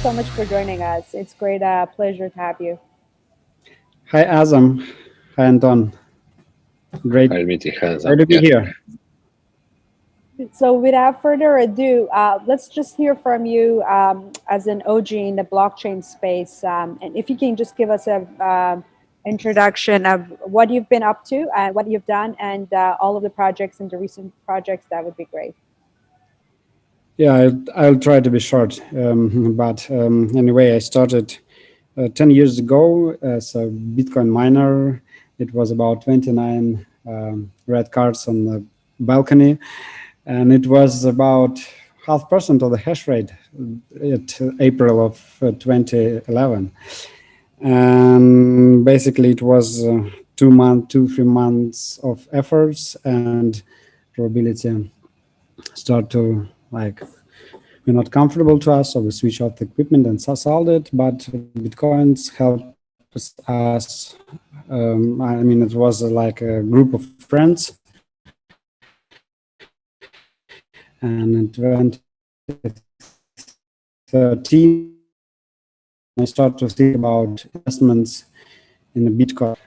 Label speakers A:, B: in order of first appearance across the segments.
A: so much for joining us. It's great pleasure to have you.
B: Hi, Azam. Hi, Anton. Great,
C: Hi, meeting
B: great to be here.
A: So without further ado, let's just hear from you as an OG in the blockchain space. And if you can just give us a introduction of what you've been up to and what you've done and all of the projects and the recent projects, that would be great.
B: Yeah, I'll try to be short. But anyway, I started 10 years ago as a Bitcoin miner. It was about 29 red cards on the balcony. And it was about 0.5% of the hash rate at April of 2011. And basically it was 2-3 months of efforts and probability start to like we're not comfortable to us, so we switch off the equipment and solved it. But Bitcoins helped us. I mean, it was like a group of friends, and in 2013, I started to think about investments in the Bitcoin.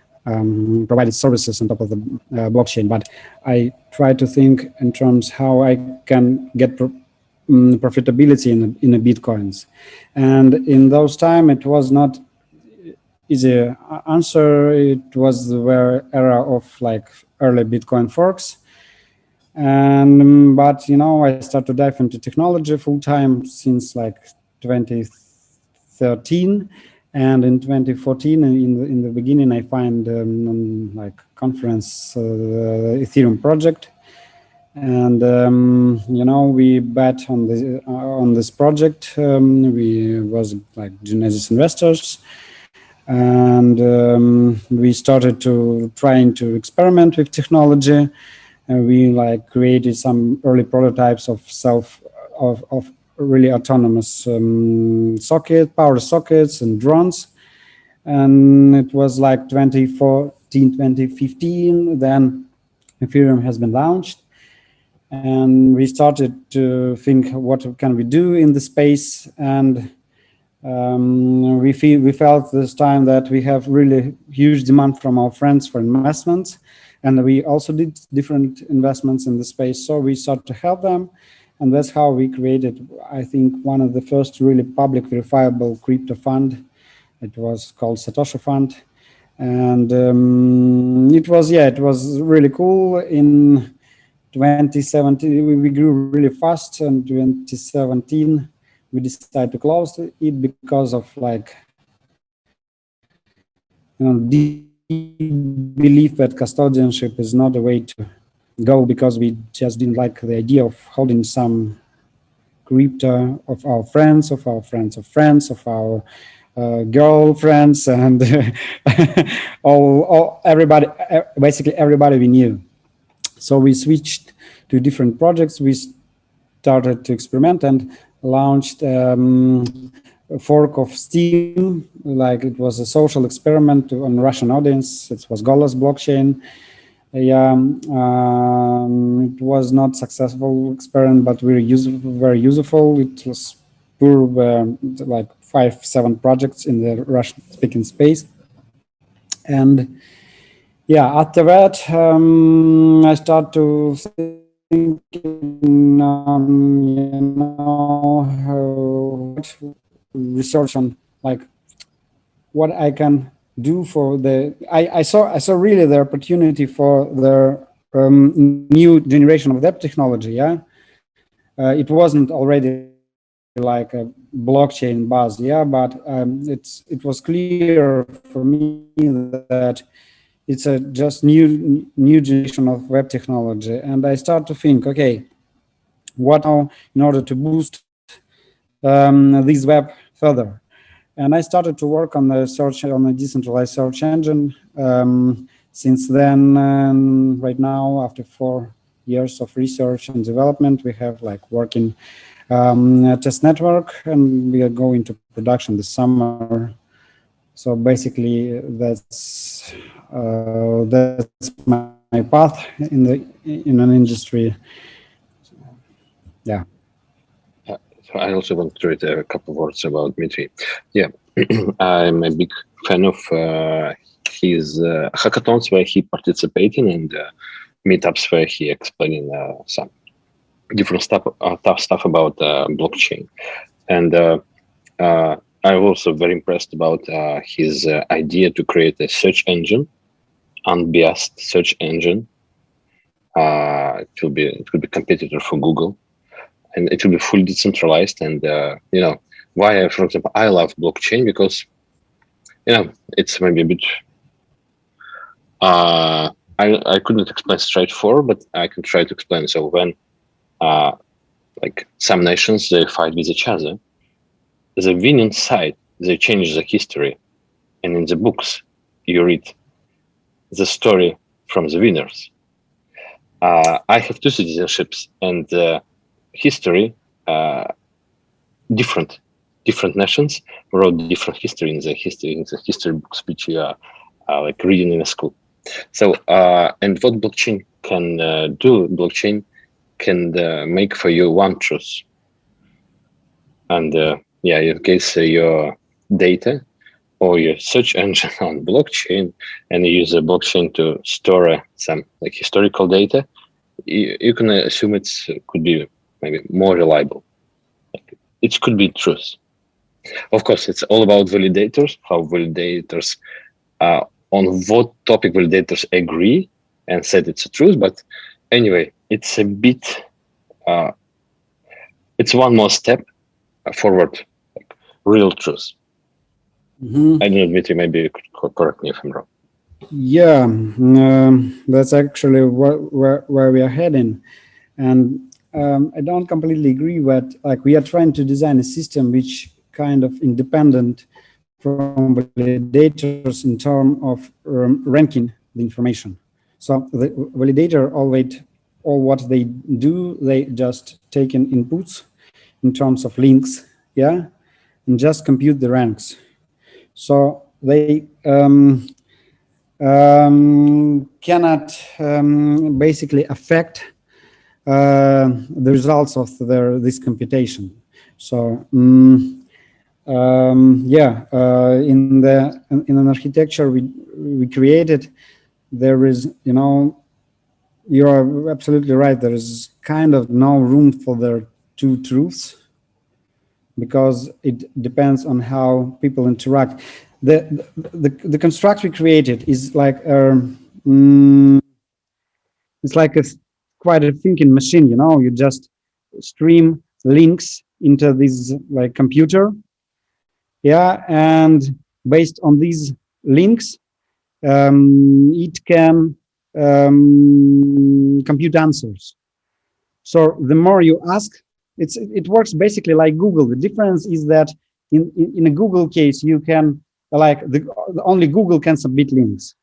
B: Provided services on top of the blockchain, but I try to think in terms how I can get profitability in the Bitcoins. And in those time, it was not easy answer. It was the era of like early Bitcoin forks. And but you know, I started to dive into technology full time since like 2013. And in 2014, in the beginning, I find like conference Ethereum project, and you know, we bet on this project. We was like Genesis investors, and we started to trying to experiment with technology. And we like created some early prototypes of really autonomous power sockets and drones. And it was like 2014, 2015, then Ethereum has been launched. And we started to think, what can we do in the space? And we felt this time that we have really huge demand from our friends for investments. And we also did different investments in the space. So we started to help them. And that's how we created, I think, one of the first really public verifiable crypto fund. It was called Satoshi Fund. And it was really cool. In 2017, we grew really fast. And 2017, we decided to close it because of like, you know, deep belief that custodianship is not a way to go, because we just didn't like the idea of holding some crypto of our friends, of our friends of friends, of our girlfriends, and everybody, basically everybody we knew. So we switched to different projects. We started to experiment and launched a fork of Steam, like it was a social experiment on Russian audience. It was Golos blockchain. Yeah, it was not successful experiment, but very useful. It was poor, like 5-7 projects in the Russian-speaking space. And yeah, after that, I start to think, research on like what I can do for the. I saw really the opportunity for the new generation of that technology. Yeah, it wasn't already like a blockchain buzz. Yeah, but it was clear for me that it's a just new generation of web technology. And I start to think, okay, what now in order to boost this web further? And I started to work on the decentralized search engine. Since then, right now, after 4 years of research and development, we have like working a test network, and we are going to production this summer. So basically, that's my path in an industry. Yeah.
C: I also want to read a couple of words about Dmitry. Yeah, I'm a big fan of his hackathons where he participating and meetups where he explaining some different stuff, tough stuff about blockchain. And I'm also very impressed about his idea to create a search engine, unbiased search engine. It will be competitor for Google, and it will be fully decentralized. And you know why, for example, I love blockchain because it's maybe a bit. I couldn't explain straightforward, but I can try to explain. So when like some nations they fight with each other, the winning side they change the history, and in the books you read the story from the winners. I have two citizenships, and history, different nations wrote different history in the history books which you are like reading in a school. So and what blockchain can do, blockchain can make for you one truth, and yeah, in case your data or your search engine on blockchain, and you use a blockchain to store some like historical data, you can assume it could be maybe more reliable. Like, it could be truth. Of course, it's all about validators, how validators, on what topic validators agree and said it's a truth. But anyway, it's a bit, it's one more step forward, like real truth.
B: Mm-hmm.
C: I don't know, Dmitry, maybe you could correct me if I'm wrong.
B: Yeah, that's actually where we are heading. And I don't completely agree that like we are trying to design a system which kind of independent from validators in terms of ranking the information. So the validator all what they do, they just take in inputs in terms of links, yeah, and just compute the ranks. So they cannot basically affect the results of this computation. So yeah, in an architecture we created, there is, you are absolutely right. There is kind of no room for the two truths because it depends on how people interact. The construct we created is like it's like quite a thinking machine. You just stream links into this like computer, yeah, and based on these links, it can compute answers. So the more you ask, it works basically like Google. The difference is that in a Google case, you can like only Google can submit links.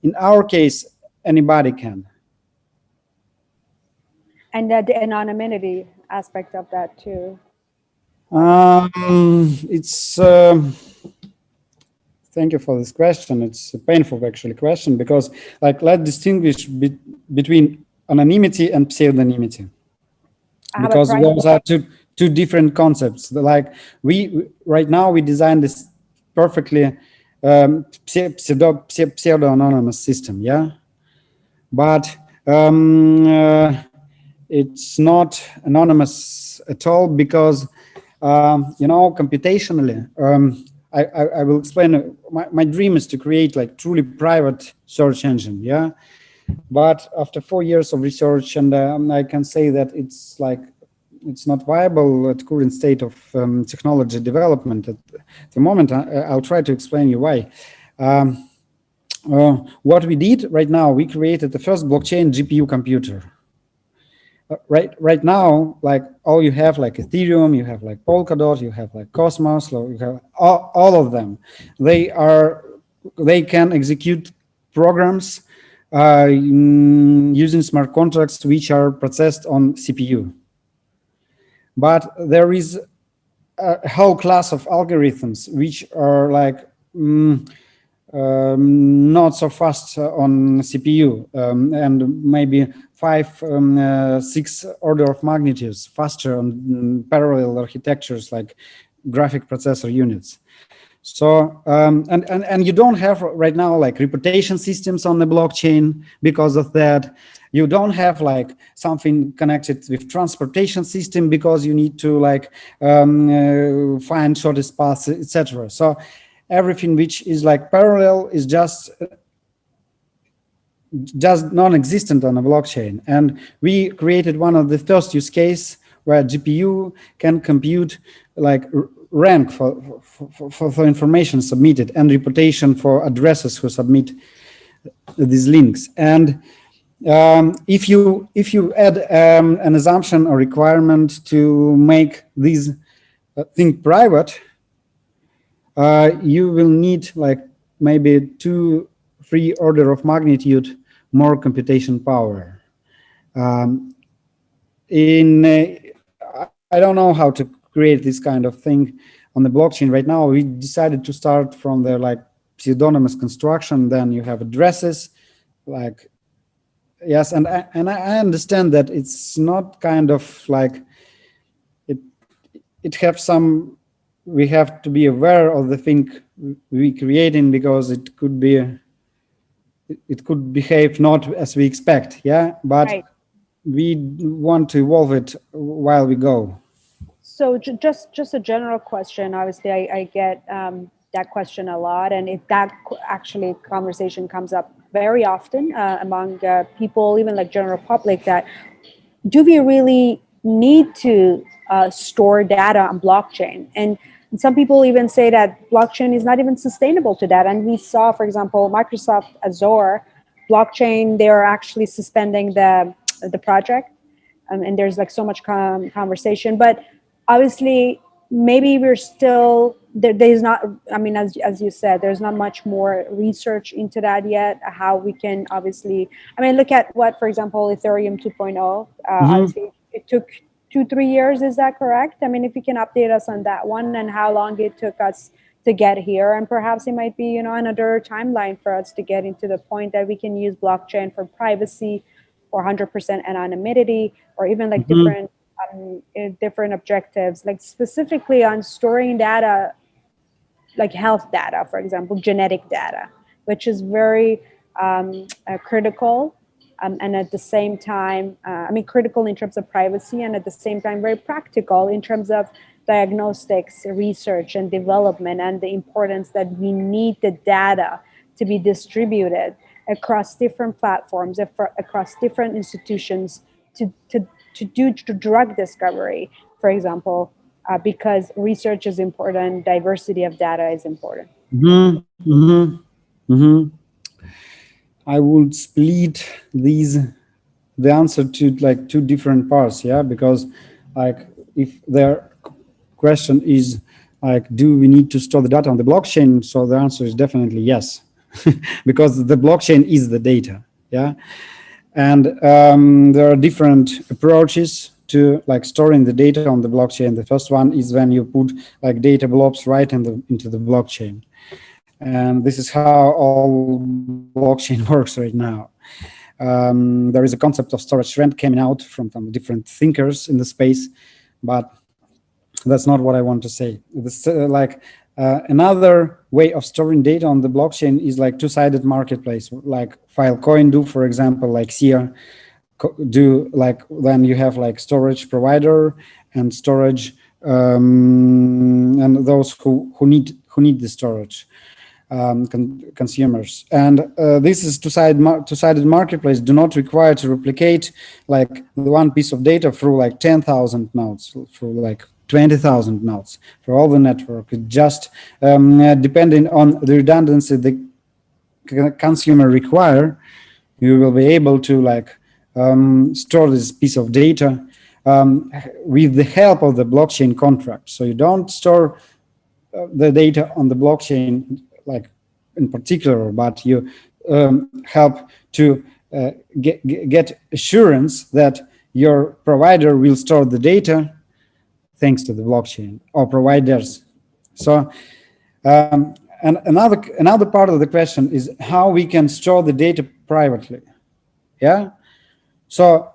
B: In our case, anybody can.
A: And the anonymity aspect of that too.
B: It's thank you for this question. It's a painful actually question because like let's distinguish between anonymity and pseudonymity, because those are two different concepts. Like we right now we designed this perfectly pseudo-anonymous system, yeah, but it's not anonymous at all because computationally, I will explain. My dream is to create like truly private search engine, yeah. But after 4 years of research, and I can say that it's not viable at current state of technology development at the moment. I'll try to explain you why. What we did right now, we created the first blockchain GPU computer. Right now, like all you have like Ethereum, you have like Polkadot, you have like Cosmos, you have all of them. They can execute programs using smart contracts which are processed on CPU. But there is a whole class of algorithms which are like not so fast on CPU and maybe 6 order of magnitudes faster on parallel architectures like graphic processor units. So and you don't have right now like reputation systems on the blockchain because of that. You don't have like something connected with transportation system because you need to like find shortest paths, etc. So everything which is like parallel is just non-existent on a blockchain. And we created one of the first use case where GPU can compute like rank for information submitted and reputation for addresses who submit these links. And if you add an assumption or requirement to make this thing private, you will need like maybe 2-3 order of magnitude more computation power. I don't know how to create this kind of thing on the blockchain right now. We decided to start from the like pseudonymous construction. Then you have addresses, like yes, and I understand that it's not kind of like it have some. We have to be aware of the thing we creating because it could behave not as we expect, yeah, but right. We want to evolve it while we go.
A: So just a general question. Obviously, I get that question a lot, and that actually conversation comes up very often among people, even like general public, that do we really need to store data on blockchain? And some people even say that blockchain is not even sustainable to that. And we saw, for example, Microsoft Azure blockchain, they're actually suspending the project. And there's like so much conversation. But obviously, maybe we're still, there's not, I mean, as you said, there's not much more research into that yet, how we can obviously, I mean, look at what, for example, Ethereum 2.0, obviously it took 2-3 years, is that correct? I mean, if you can update us on that one and how long it took us to get here, and perhaps it might be, you know, another timeline for us to get into the point that we can use blockchain for privacy or 100% anonymity, or even like different objectives, like specifically on storing data, like health data, for example, genetic data, which is very critical. And at the same time, I mean, critical in terms of privacy, and at the same time, very practical in terms of diagnostics, research, and development, and the importance that we need the data to be distributed across different platforms, across different institutions to do drug discovery, for example, because research is important, diversity of data is important.
B: I would split the answer to like 2 different parts, yeah, because like if their question is like, do we need to store the data on the blockchain? So the answer is definitely yes, because the blockchain is the data, yeah. And there are different approaches to like storing the data on the blockchain. The first one is when you put like data blobs right into the blockchain. And this is how all blockchain works right now. There is a concept of storage rent coming out from some different thinkers in the space, but that's not what I want to say. This, another way of storing data on the blockchain is like 2-sided marketplace, like Filecoin do, for example, like SIA do, like then you have like storage provider and storage and those who need the storage. Consumers, and this is two-sided marketplace do not require to replicate like the one piece of data through like 10,000 nodes, through like 20,000 nodes for all the network. It just depending on the redundancy the consumer require, you will be able to like store this piece of data with the help of the blockchain contract. So you don't store the data on the blockchain like in particular, but you help to get assurance that your provider will store the data thanks to the blockchain or providers. So and another part of the question is how we can store the data privately. Yeah. So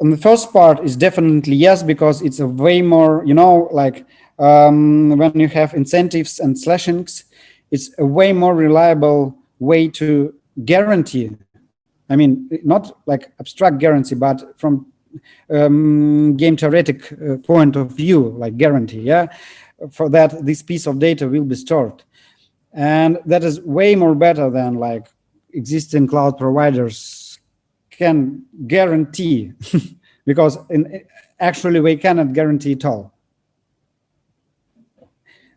B: on the first part is definitely yes, because it's a way more, you know, like when you have incentives and slashings, it's a way more reliable way to guarantee. I mean, not like abstract guarantee, but from game theoretic point of view, like guarantee, yeah, for that this piece of data will be stored. And that is way more better than like existing cloud providers can guarantee, because actually we cannot guarantee it all.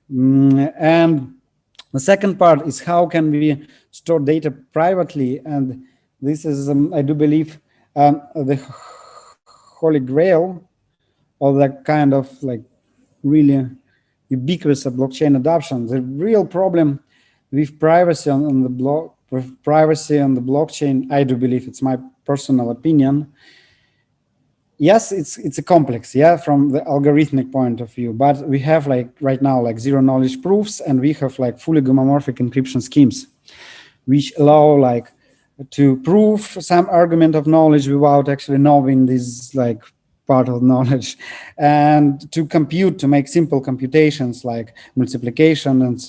B: And the second part is how can we store data privately, and this is, I do believe, the holy grail of that kind of like really ubiquitous blockchain adoption. The real problem with privacy on the blockchain, I do believe, it's my personal opinion. Yes, it's a complex, yeah, from the algorithmic point of view, but we have like right now like zero knowledge proofs, and we have like fully homomorphic encryption schemes, which allow like to prove some argument of knowledge without actually knowing this like part of knowledge, and to compute, to make simple computations like multiplication and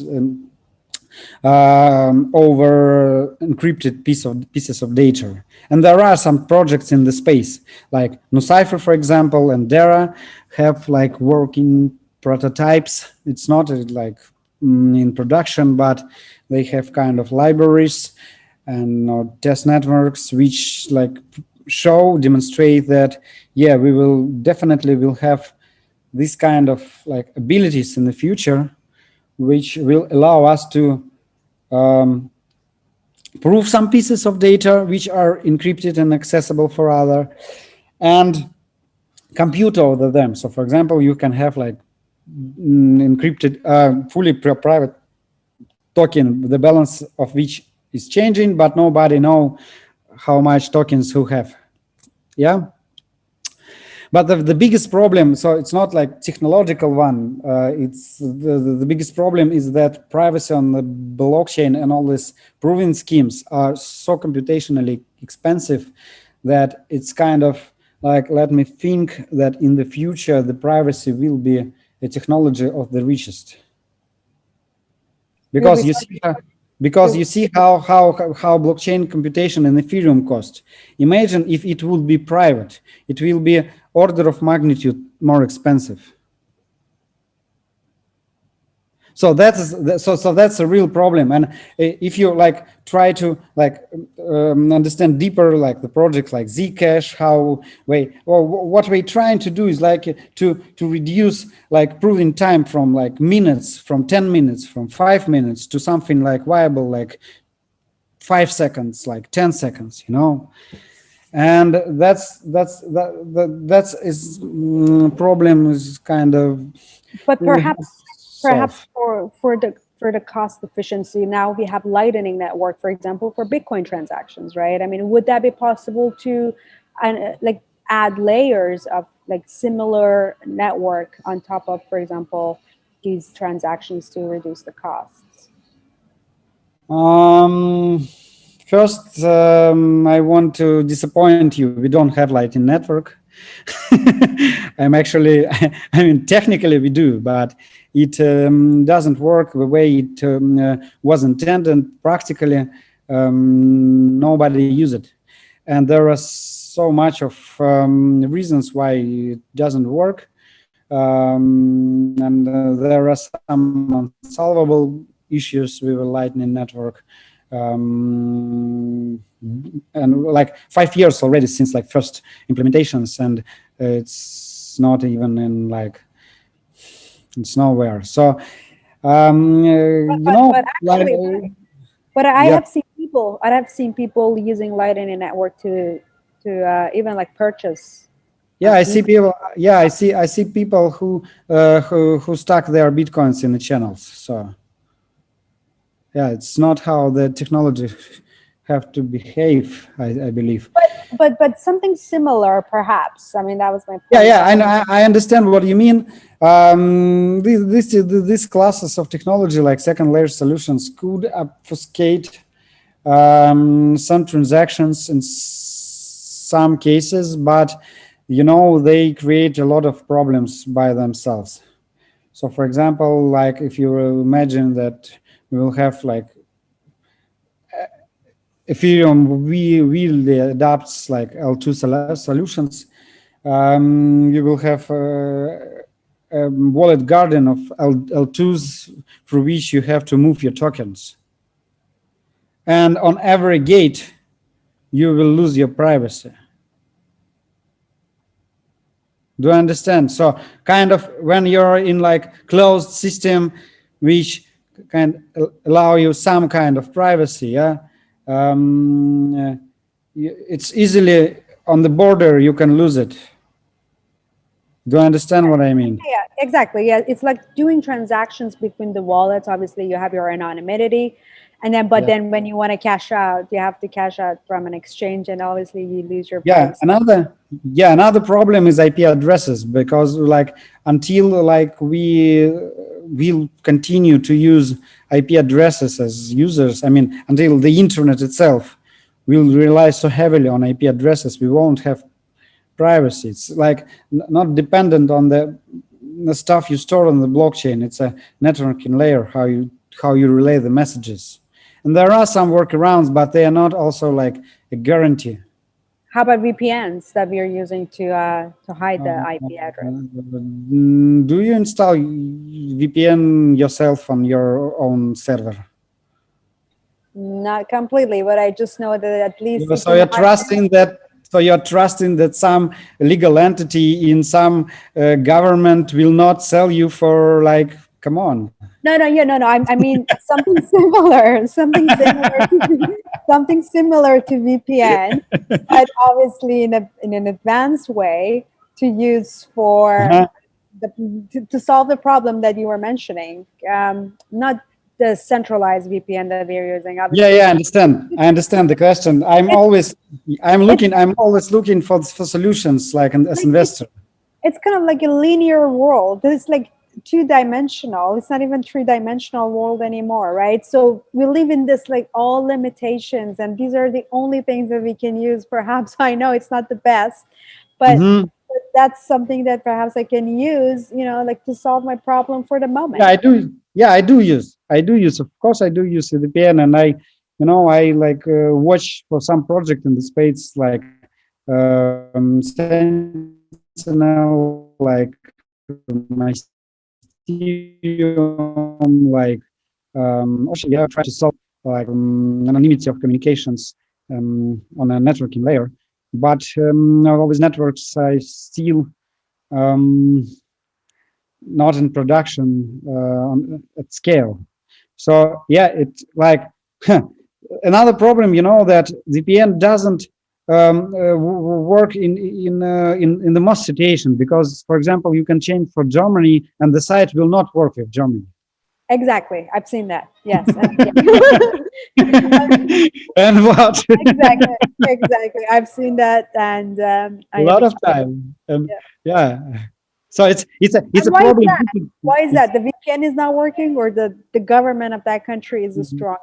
B: over encrypted pieces of data. And there are some projects in the space, like NuCypher, for example, and Dara have like working prototypes. It's not like in production, but they have kind of libraries and test networks which like demonstrate that, yeah, we will definitely will have this kind of like abilities in the future, which will allow us to prove some pieces of data which are encrypted and accessible for other, and compute over them. So for example, you can have like encrypted fully private token, the balance of which is changing, but nobody know how much tokens who have. Yeah. But the biggest problem, so it's not like technological one, it's the biggest problem is that privacy on the blockchain and all these proving schemes are so computationally expensive that it's kind of like, let me think that in the future, the privacy will be a technology of the richest. Because you see, how blockchain computation and Ethereum cost. Imagine if it would be private, it will be order of magnitude more expensive. So that's a real problem. And if you like try to like understand deeper, like the project like Zcash, what we're trying to do is like to reduce like proving time from like minutes, from 10 minutes, from 5 minutes to something like viable, like 5 seconds, like 10 seconds, you know. And that's problem is kind of.
A: But perhaps for the cost efficiency, now we have Lightning Network, for example, for Bitcoin transactions, right? I mean, would that be possible to like add layers of like similar network on top of, for example, these transactions to reduce the costs?
B: First, I want to disappoint you. We don't have Lightning Network. I mean, technically we do, but it doesn't work the way it was intended. Practically, nobody use it. And there are so much of reasons why it doesn't work. And there are some unsolvable issues with the Lightning Network. And like 5 years already since like first implementations, and it's not even in like, it's nowhere. So I
A: have seen people using Lightning Network to even like purchase.
B: I see people. Yeah, I see people who stack their bitcoins in the channels. So yeah, it's not how the technology have to behave, I believe.
A: But something similar, perhaps. I mean, that was my point.
B: Yeah, I understand what you mean. These classes of technology, like second layer solutions, could obfuscate some transactions in some cases, but you know, they create a lot of problems by themselves. So for example, like if you imagine that we will have like Ethereum really adapts like L2 solutions, you will have a wallet garden of L2s through which you have to move your tokens. And on every gate, you will lose your privacy. Do you understand? So kind of when you're in like closed system, which can allow you some kind of privacy, yeah, it's easily on the border, you can lose it. Do you understand what I mean?
A: Yeah, exactly. Yeah, it's like doing transactions between the wallets. Obviously, you have your anonymity, and then but then when you want to cash out, you have to cash out from an exchange, and obviously you lose your privacy.
B: Another problem is IP addresses, because like until like we will continue to use IP addresses as users, I mean, until the internet itself will rely so heavily on IP addresses, we won't have privacy. It's like not dependent on the stuff you store on the blockchain. It's a networking layer, how you relay the messages. And there are some workarounds, but they are not also like a guarantee.
A: How about VPNs that we are using to hide the IP address?
B: Do you install VPN yourself on your own server?
A: Not completely, but I just know that at least.
B: So you're trusting that. So you're trusting that some legal entity in some government will not sell you for like, come on.
A: No. I mean something similar, something similar to VPN, but obviously in an advanced way to use for to solve the problem that you were mentioning. Not the centralized VPN that we're using.
B: Obviously. Yeah, I understand the question. I'm always looking for solutions, like as investor.
A: It's kind of like a linear world. It's like two-dimensional. It's not even three-dimensional world anymore, right? So we live in this like all limitations, and these are the only things that we can use. Perhaps I know it's not the best, but that's something that perhaps I can use, like to solve my problem for the moment.
B: Yeah, I do. Yeah, I do use. Of course, I do use the VPN, and I like watch for some project in the space, like Sentinel, like my Ethereum, like try to solve like anonymity of communications on a networking layer. But all these networks I still not in production at scale. So yeah, it's like another problem, that VPN doesn't work in the most situation, because, for example, you can change for Germany and the site will not work with Germany.
A: Exactly, I've seen that. Yes.
B: And what?
A: Exactly. I've seen that, and
B: a lot of time. Yeah. So it's a problem.
A: Why is that? The VPN is not working, or the government of that country is a strong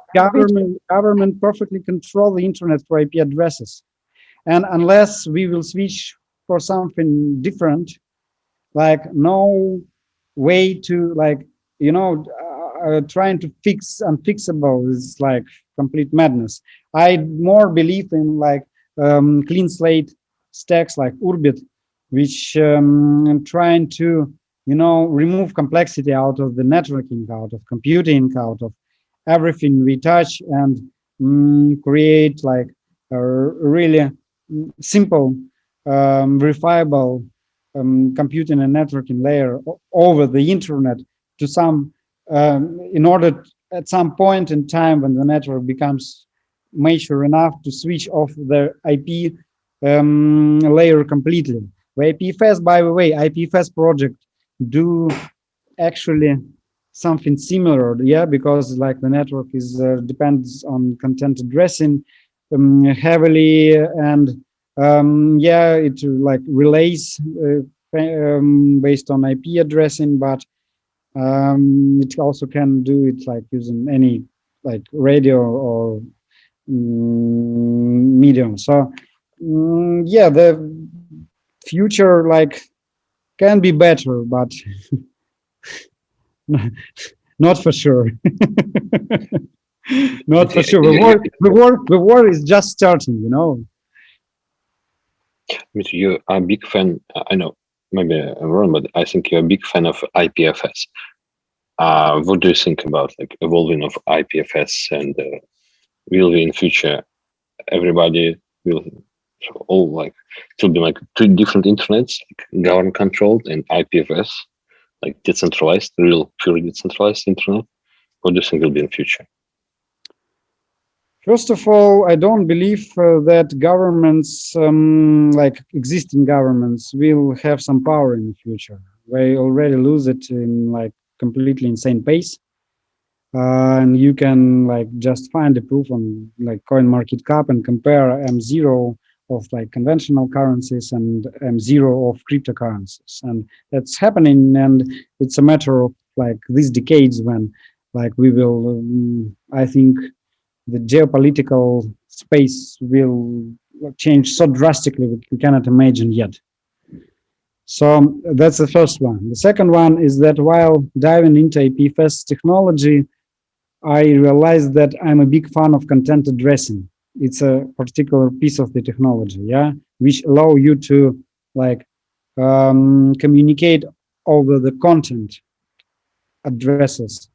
B: government perfectly control the internet for IP addresses, and unless we will switch for something different, like no way to trying to fix unfixable is like complete madness. I more believe in like clean slate stacks like Urbit, which trying to remove complexity out of the networking, out of computing, out of everything we touch, and create like a really simple verifiable computing and networking layer over the internet to some in order at some point in time when the network becomes mature enough to switch off the IP layer completely. The IPFS, by the way, IPFS project do actually something similar, yeah, because like the network is depends on content addressing heavily, and it like relays based on IP addressing, but it also can do it like using any like radio or medium. So Yeah, the future like can be better, but not for sure. Not
C: But
B: for
C: yeah,
B: sure. The war is just starting, you know.
C: you are a big fan. I know, maybe I'm wrong, but I think you're a big fan of IPFS. What do you think about like evolving of IPFS, and will be in future everybody will all like it will be like two different internets, like government controlled and IPFS, like decentralized, real pure decentralized internet. What do you think will be in future?
B: First of all, I don't believe that governments, like existing governments, will have some power in the future. They already lose it in like completely insane pace. And you can like just find the proof on like coin market cap and compare M0 of like conventional currencies and M0 of cryptocurrencies. And that's happening. And it's a matter of like these decades when like we will, I think, the geopolitical space will change so drastically we cannot imagine yet. So that's the first one. The second one is that while diving into IPFS technology, I realized that I'm a big fan of content addressing. It's a particular piece of the technology, yeah, which allow you to like communicate over the content addresses.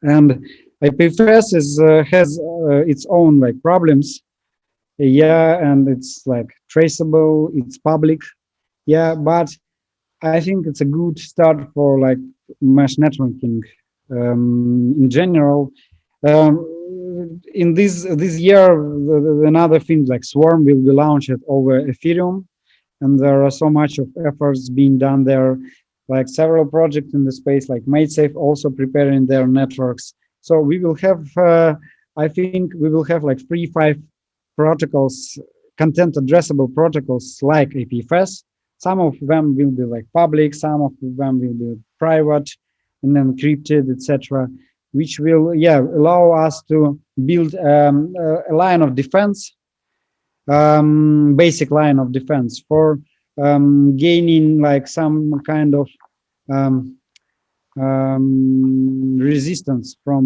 B: And IPFS has its own like problems, yeah, and it's like traceable, it's public, yeah, but I think it's a good start for like mesh networking in general. In this year, another thing like Swarm will be launched over Ethereum, and there are so much of efforts being done there, like several projects in the space, like MadeSafe also preparing their networks. So we will have, I think, we will have like 3-5 protocols, content addressable protocols like IPFS. Some of them will be like public, some of them will be private and encrypted, etc., which will, yeah, allow us to build a line of defense, basic line of defense for gaining like some kind of um, resistance from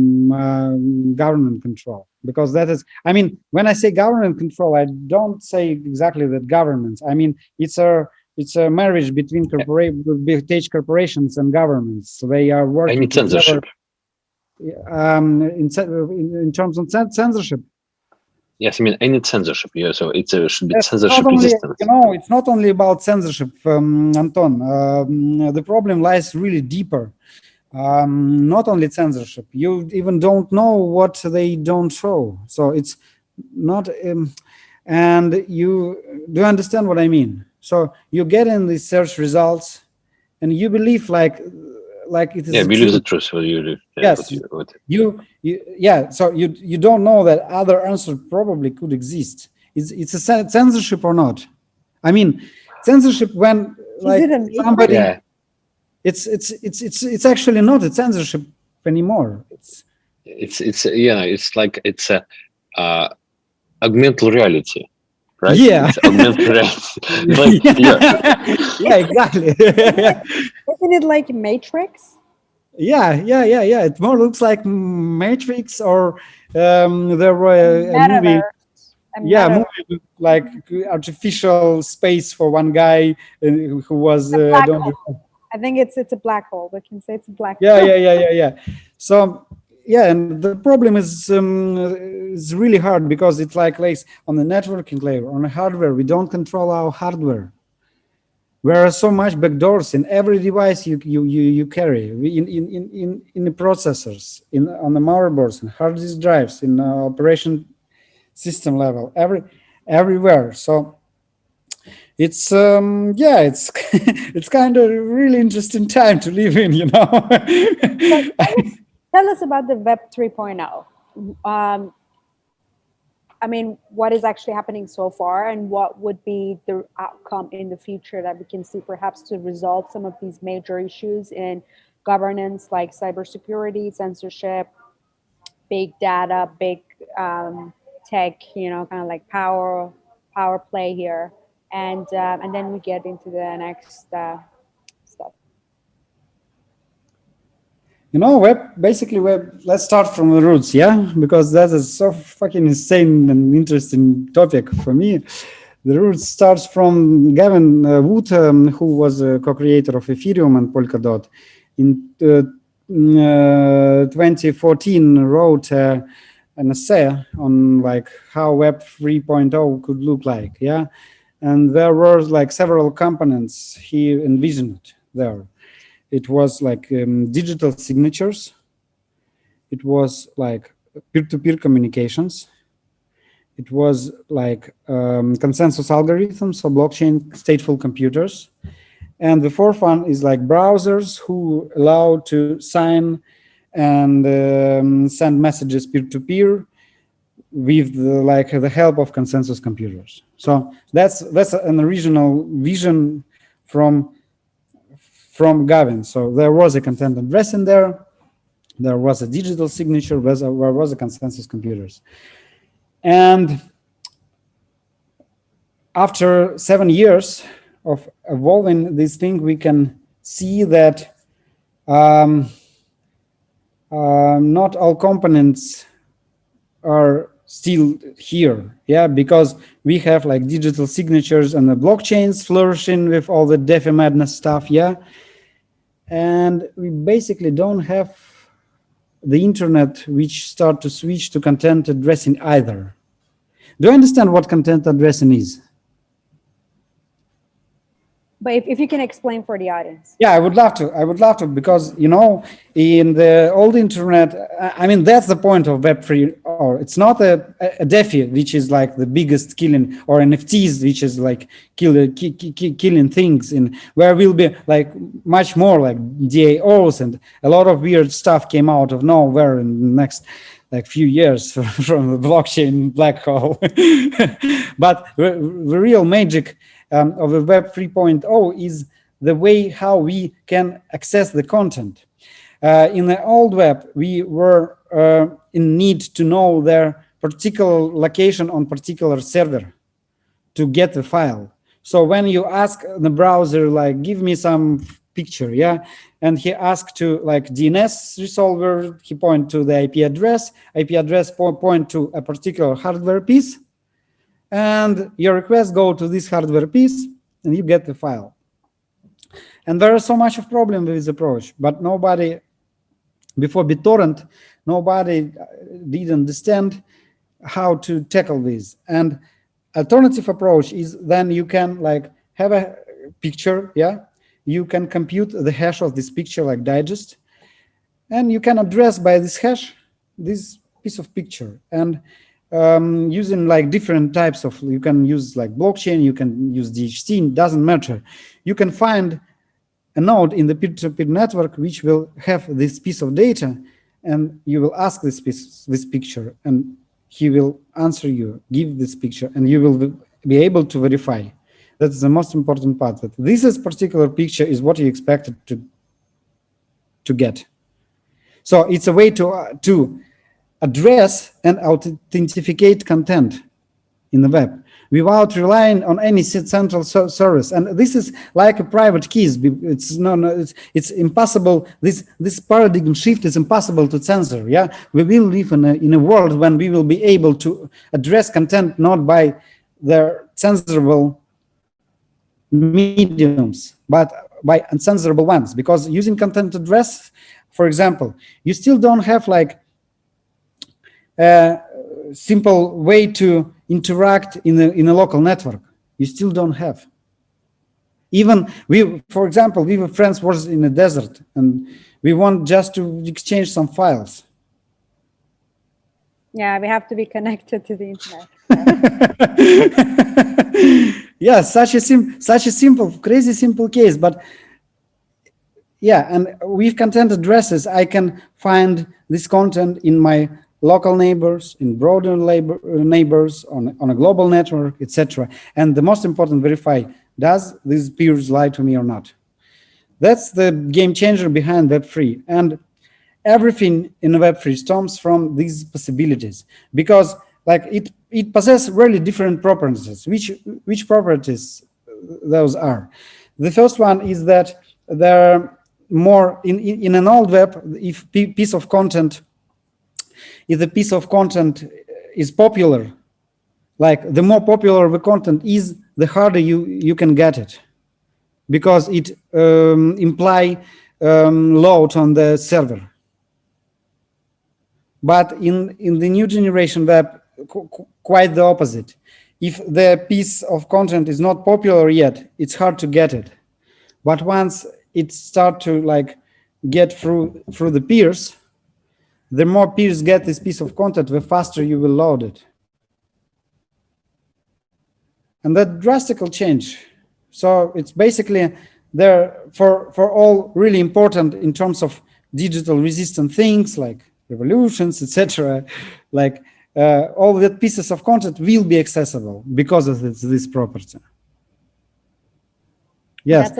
B: government control, because that is, I mean, when I say government control, I don't say exactly that governments, I mean it's a marriage between big corporations and governments. So they are
C: I
B: working
C: need
B: together
C: censorship.
B: in terms of censorship.
C: Yes, I mean I need censorship. Yeah, so it should be
B: Yes, it's not
C: censorship
B: only,
C: resistance.
B: it's not only about censorship, Anton. The problem lies really deeper. Not only censorship, you even don't know what they don't show. So it's not, and you do understand what I mean. So you get in these search results, and you believe like it is
C: Yeah,
B: the
C: believe
B: truth.
C: the truth. What you, yeah,
B: Yes,
C: what
B: yeah. So you don't know that other answer probably could exist. It's a censorship or not? I mean, censorship when
A: Is
B: like
A: it a matrix?
B: somebody,
C: yeah,
B: it's actually not a censorship anymore.
C: it's yeah, it's like it's a augmented reality, right?
B: Yeah.
C: It's augmented reality. Like yeah,
B: Yeah, exactly.
A: Isn't it like Matrix?
B: Yeah. It more looks like Matrix, or there were a movie.
A: Metaverse. A
B: Yeah,
A: metaverse.
B: movie with, like artificial space for one guy who was
A: A
B: I
A: black
B: don't
A: hole.
B: know.
A: I think it's a black hole. We can say it's a black
B: Yeah,
A: hole.
B: yeah. So yeah, and the problem is really hard because it's like on the networking layer, on the hardware. We don't control our hardware. There are so much backdoors in every device you carry, in the processors, on the motherboards, and hard disk drives, in operation system level, everywhere. So it's yeah, it's it's kind of really interesting time to live in, you know.
A: So tell us about the Web 3.0. I mean, what is actually happening so far, and what would be the outcome in the future that we can see perhaps to resolve some of these major issues in governance, like cybersecurity, censorship, big data, big tech, kind of like power play here, and then we get into the next stuff.
B: You know, basically, let's start from the roots, yeah? Because that is so fucking insane and interesting topic for me. The roots starts from Gavin Wood, who was a co-creator of Ethereum and Polkadot. In 2014, wrote an essay on like how Web 3.0 could look like, yeah? And there were like several components he envisioned there. It was like digital signatures. It was like peer-to-peer communications. It was like consensus algorithms, so blockchain stateful computers. And the fourth one is like browsers who allow to sign and send messages peer-to-peer with the help of consensus computers. So that's an original vision from Gavin. So there was a content address in there. There was a digital signature. There was a consensus computers. And after 7 years of evolving this thing, we can see that not all components are still here, yeah, because we have like digital signatures and the blockchains flourishing with all the DeFi madness stuff, yeah, and we basically don't have the internet which start to switch to content addressing either. Do you understand what content addressing is?
A: But if you can explain for the audience.
B: Yeah, I would love to, because, you know, in the old internet, I mean, that's the point of Web3, or it's not a DeFi, which is like the biggest killing, or NFTs, which is like killing things, in where will be like much more like DAOs, and a lot of weird stuff came out of nowhere in the next like few years from the blockchain black hole. But the real magic of the Web 3.0 is the way how we can access the content. In the old web, we were in need to know their particular location on particular server to get the file. So when you ask the browser, like, give me some picture, yeah, and he asked to like DNS resolver, he point to the IP address point to a particular hardware piece, and your request go to this hardware piece, and you get the file. And there is so much of problem with this approach, but nobody, before BitTorrent, nobody did understand how to tackle this. And alternative approach is then you can like have a picture, yeah, you can compute the hash of this picture like digest, and you can address by this hash this piece of picture. And using like different types of, you can use like blockchain, you can use DHT, it doesn't matter. You can find a node in the peer-to-peer network which will have this piece of data, and you will ask this picture, and he will answer you, give this picture, and you will be able to verify. That's the most important part, that this is particular picture is what you expected to get. So it's a way to address and authenticate content in the web without relying on any central service. And this is like a private keys. It's impossible. This paradigm shift is impossible to censor. Yeah, we will live in a world when we will be able to address content not by their censorable mediums, but by uncensorable ones. Because using content address, for example, you still don't have like a simple way to interact in a local network. You still don't have. Even we, for example, we were friends was in a desert, and we want just to exchange some files.
A: Yeah, we have to be connected to the internet.
B: Yeah, such a simple, crazy simple case, but yeah, and with content addresses, I can find this content in my local neighbors, in broader neighbors, on a global network, etc. And the most important, verify, does these peers lie to me or not? That's the game changer behind Web3. And everything in Web3 stems from these possibilities. Because like it possesses really different properties. Which properties those are? The first one is that there are more in an old web. If piece of content, if the piece of content is popular, like the more popular the content is, the harder you can get it, because it imply load on the server. But in the new generation web, quite the opposite. If the piece of content is not popular yet, it's hard to get it. But once it starts to like get through the peers, the more peers get this piece of content, the faster you will load it. And that drastical change. So it's basically there for all really important in terms of digital resistant things like revolutions, etc. Like all the pieces of content will be accessible because of this property. Yes.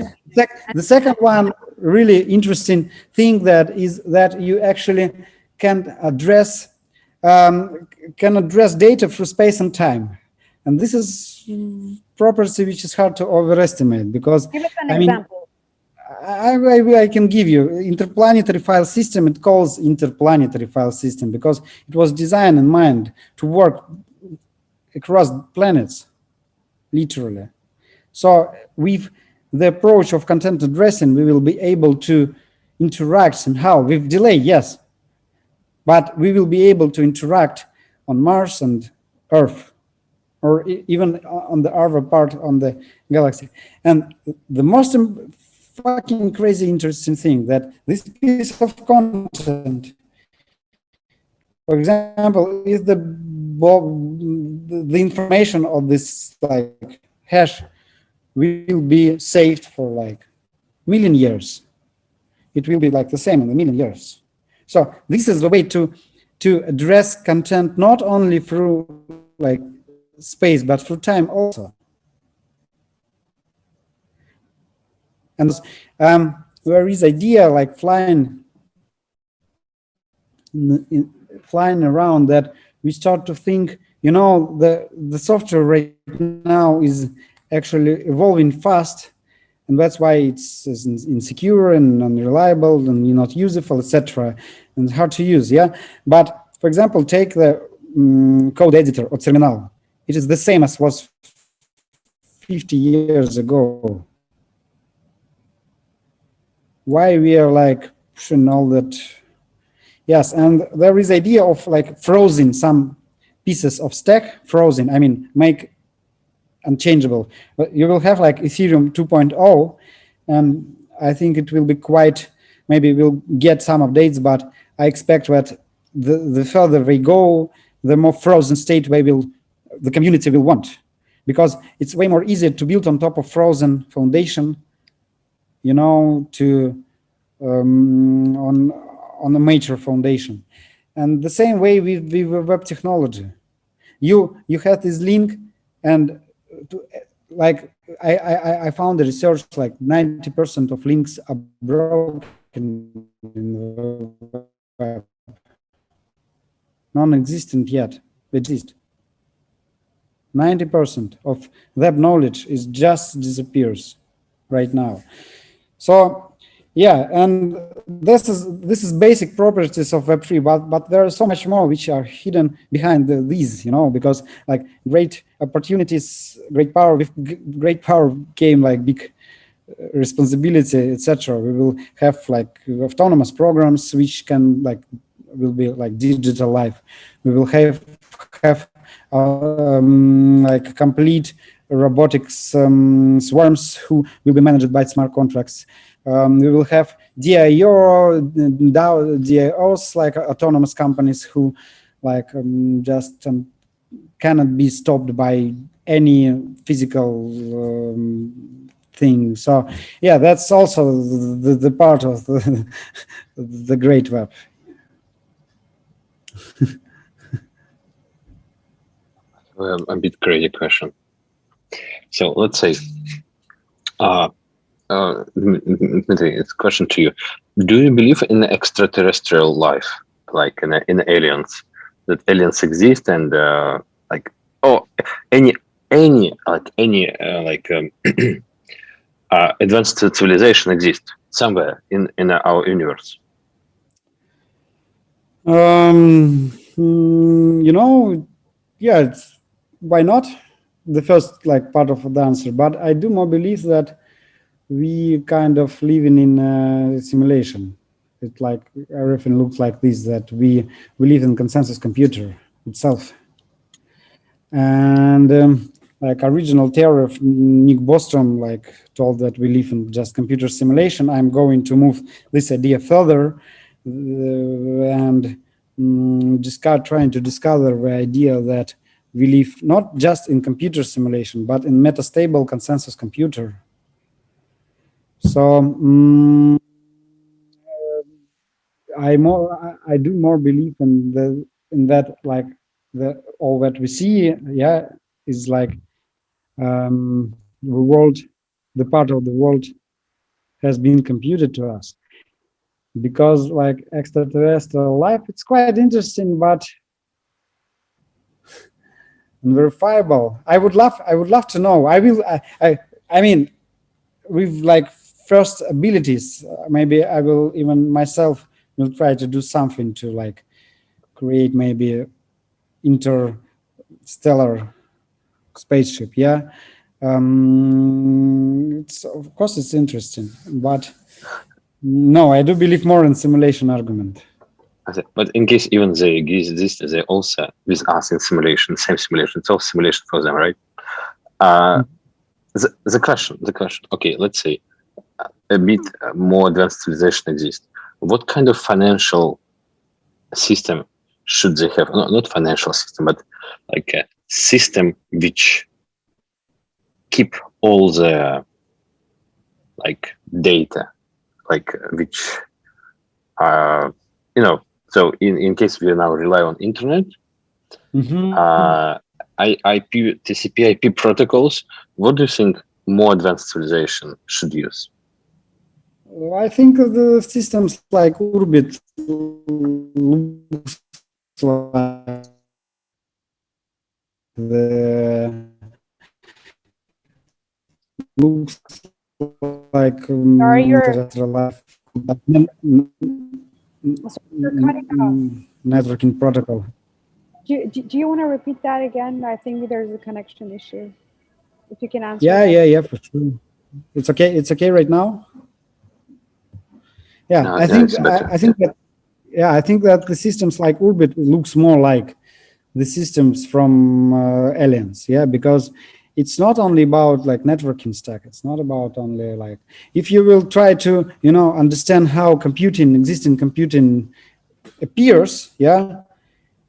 B: The second one, really interesting thing that is that you actually can address data through space and time, and this is property which is hard to overestimate, because
A: give us an example.
B: I can give you interplanetary file system. It calls interplanetary file system because it was designed in mind to work across planets, literally. So with the approach of content addressing, we will be able to interact somehow with delay, yes, but we will be able to interact on Mars and Earth, or even on the other part on the galaxy. And the most fucking crazy interesting thing that this piece of content, for example, is the information of this like hash will be saved for like million years. It will be like the same in a million years. So this is the way to address content not only through like space but through time also. And there is idea like flying around that we start to think, you know, the software right now is actually evolving fast, and that's why it's insecure and unreliable and not useful, etc., and hard to use. Yeah, but for example, take the code editor or terminal. It is the same as was 50 years ago. Why we are like pushing all that? Yes, and there is idea of like frozen some pieces of stack. Frozen, I mean, make unchangeable. But you will have like Ethereum 2.0, and I think it will be quite, maybe we'll get some updates, but I expect that the further we go, the more frozen state the community will want, because it's way more easier to build on top of frozen foundation, you know, to on a major foundation. And the same way with web technology. You had this link, and like I found the research like 90% of links are broken in the web. Non-existent yet, exist. 90% of web knowledge is just disappears right now. So yeah, and this is basic properties of Web3, but there are so much more which are hidden behind these, you know, because like great opportunities, great power, with great power came like big responsibility, etc. We will have like autonomous programs which can like will be like digital life. We will have like complete robotics swarms who will be managed by smart contracts. We will have DIOs, like autonomous companies who like just cannot be stopped by any physical thing. So yeah, that's also the part of the great web.
C: A bit crazy question. So let's say, Dmitry, it's a question to you. Do you believe in extraterrestrial life, like in aliens? that aliens exist and like any advanced civilization exists somewhere in our universe?
B: You know, yeah, why not? The first like part of the answer, but I do more believe that we kind of living in a simulation. It like everything looks like this, that we live in consensus computer itself. And like original theory of Nick Bostrom like told that we live in just computer simulation. I'm going to move this idea further and trying to discover the idea that we live not just in computer simulation, but in metastable consensus computer. So I do more believe in that like all that we see, yeah, is like the world, the part of the world has been computed to us, because like extraterrestrial life, it's quite interesting, but unverifiable. I would love to know. I mean, with like first abilities, maybe I will even myself will try to do something to like create maybe interstellar spaceship. Yeah, it's of course it's interesting, but no, I do believe more in simulation argument.
C: But in case even they exist, they also with us in simulation, same simulation. It's all simulation for them, right? The question. Okay, let's say a bit more advanced civilization exists. What kind of financial system should they have? Not financial system, but like a system which keep all the like data, like which you know. So in case we now rely on internet, IP, TCP/IP protocols, what do you think more advanced civilization should use?
B: I think the systems like Orbit looks like
A: Sorry,
B: life,
A: you're cutting off.
B: networking protocol.
A: Do you want to repeat that again? I think there's a connection issue. If you can answer.
B: Yeah, for sure. It's okay. It's okay right now. Yeah, I think that the systems like Orbit looks more like the systems from aliens. Yeah, because it's not only about like networking stack. It's not about only like, if you will try to understand how existing computing appears. Yeah,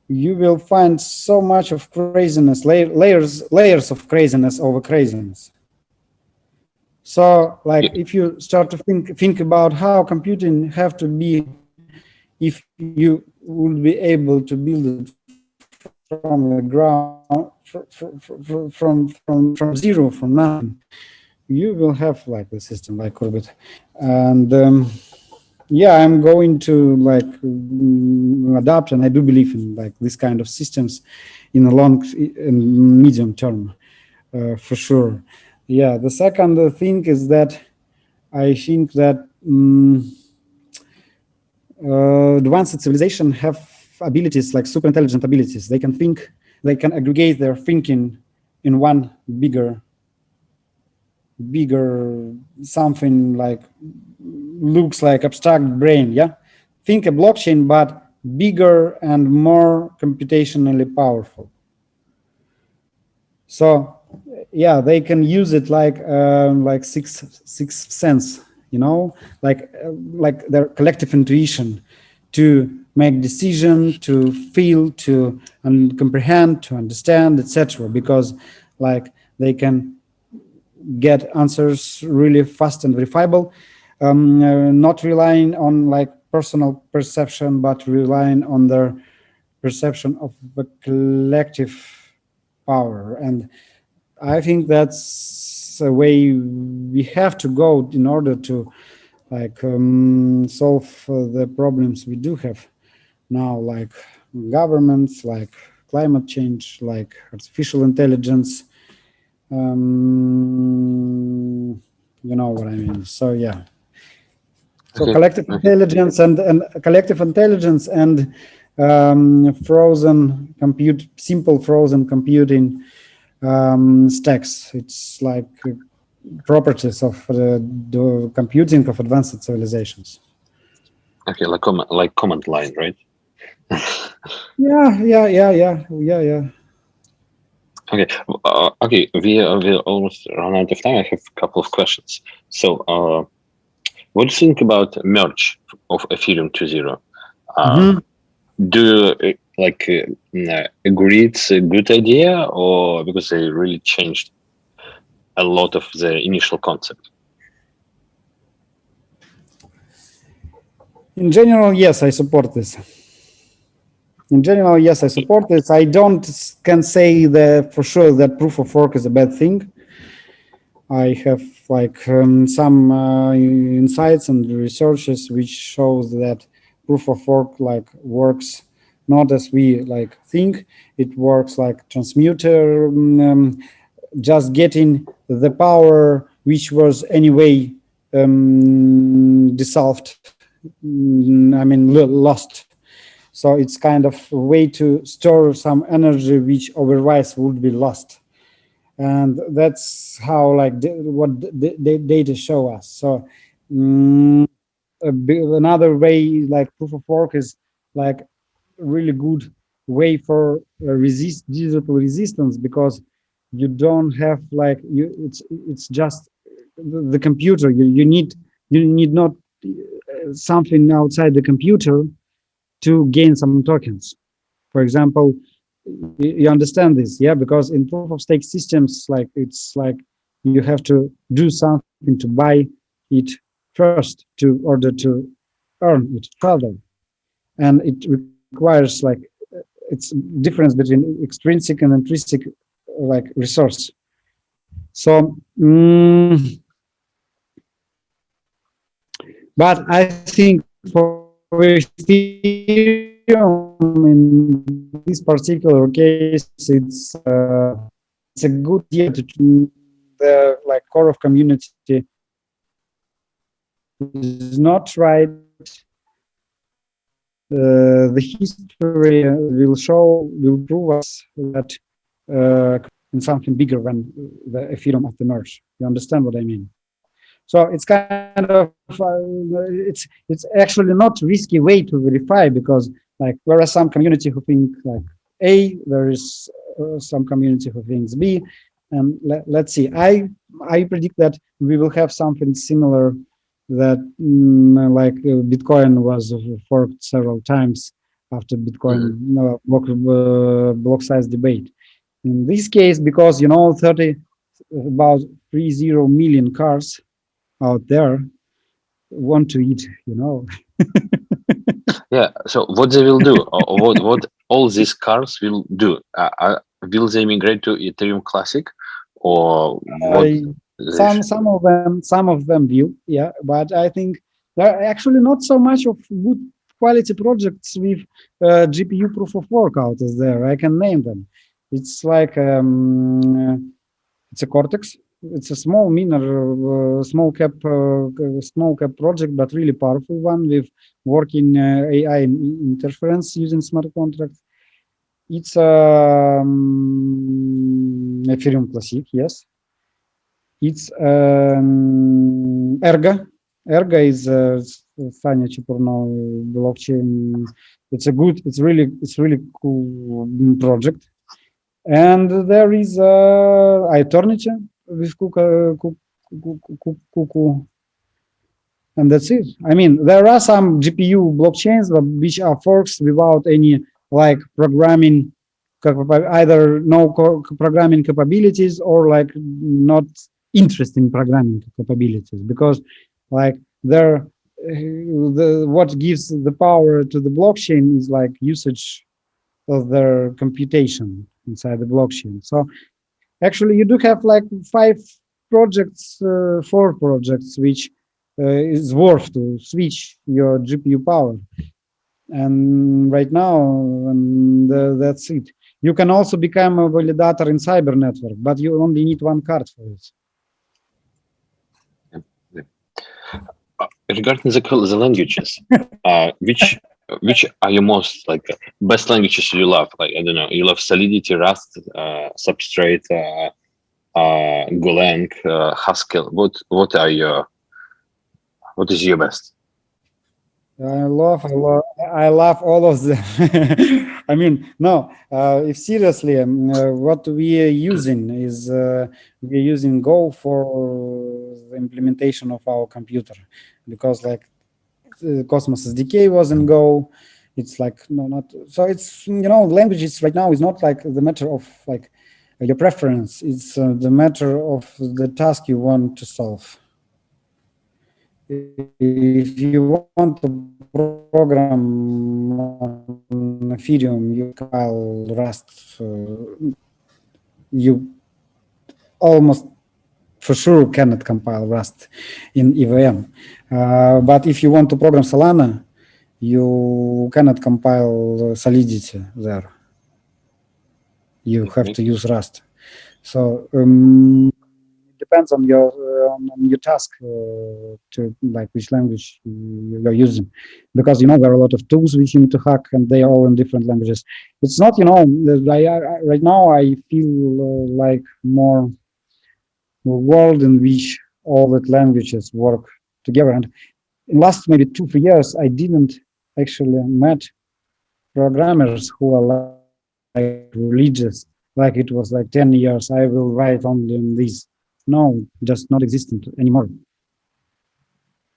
B: you will find so much of craziness, layers of craziness over craziness. So like if you start to think about how computing have to be, if you would be able to build it from the ground, from zero, from nothing, you will have like the system like Orbit. And yeah, I'm going to like adapt, and I do believe in like this kind of systems in a long and medium term, for sure. Yeah, the second thing is that I think that advanced civilization have abilities like super intelligent abilities. They can think, they can aggregate their thinking in one bigger something like looks like abstract brain. Yeah, think a blockchain, but bigger and more computationally powerful. So yeah, they can use it like sixth sense, like their collective intuition to make decision, to feel, to comprehend, to understand, etc. Because like they can get answers really fast and verifiable, not relying on like personal perception, but relying on their perception of the collective power. And I think that's a way we have to go in order to like solve the problems we do have now, like governments, like climate change, like artificial intelligence. You know what I mean. So yeah. So
C: Okay.
B: collective intelligence and collective intelligence and frozen compute, simple frozen computing stacks. It's like properties of the computing of advanced civilizations.
C: Okay, like command line, right?
B: Yeah.
C: Okay, okay. We almost run out of time. I have a couple of questions. So, what do you think about merge of Ethereum 2.0?
B: Mhm.
C: Do you agree it's a good idea, or because they really changed a lot of the initial concept?
B: In general, yes, I support this. In general, yes, I support this. I don't can say that for sure that proof of work is a bad thing. I have like some insights and researches which shows that proof of work like works not as we like think. It works like transmuter, just getting the power which was anyway dissolved. I mean lost. So it's kind of a way to store some energy which otherwise would be lost. And that's how like what the data show us. So another way like proof of work is like really good way for digital resistance, because you don't have like it's just the computer. You need not something outside the computer to gain some tokens. For example, you understand this, yeah? Because in proof of stake systems, like it's like you have to do something to buy it first to order to earn it further, and it requires like it's difference between extrinsic and intrinsic like resource. So, but I think for Ethereum in this particular case, it's a good idea to the like core of community is not right. The history will prove us that in something bigger than the Ethereum of the merge. You understand what I mean? So it's kind of it's actually not risky way to verify, because like there are some community who think like A, there is some community who thinks B, and let's see. I predict that we will have something similar that like Bitcoin was forked several times after Bitcoin block size debate. In this case, because you know about 30 million cars out there want to eat, you know.
C: Yeah. So what they will do, or what all these cars will do? Will they migrate to Ethereum Classic, or what?
B: Some of them will, yeah, but I think there are actually not so much of good quality projects with GPU proof of work out there. I can name them. It's like it's a Cortex. It's a small cap project, but really powerful one with working AI interference using smart contracts. It's Ethereum Classic, yes. It's Erga. Erga is Sanya Chipurno blockchain. It's really cool project. And there is Eternity with Kuku, and that's it. I mean, there are some GPU blockchains which are forks without any like programming, either no programming capabilities or like not interesting programming capabilities, because like what gives the power to the blockchain is like usage of their computation inside the blockchain. So actually, you do have like four projects, which is worth to switch your GPU power. And right now, and that's it. You can also become a validator in cyber network, but you only need one card for it.
C: Regarding the languages, which are your most like best languages you love? Like I don't know, you love Solidity, Rust, Substrate, Golang, Haskell. What is your best?
B: I love all of them. I mean, no, if seriously, what we are using is we're using Go for the implementation of our computer, because like Cosmos SDK was in Go. It's like not so. It's languages right now is not like the matter of like your preference. It's the matter of the task you want to solve. If you want to program on Ethereum, you compile Rust. You almost for sure cannot compile Rust in EVM. But if you want to program Solana, you cannot compile Solidity there. You have to use Rust. So it depends on your task to like which language you're using, because there are a lot of tools which you need to hack, and they are all in different languages. It's not right now I feel like more world in which all the languages work together. And in last maybe 2-3 years, I didn't actually met programmers who are like religious, like it was like 10 years, I will write only in this. No, just not existent anymore.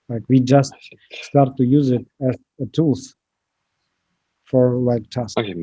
B: Like we just start to use it as a tools for like tasks.
C: Okay,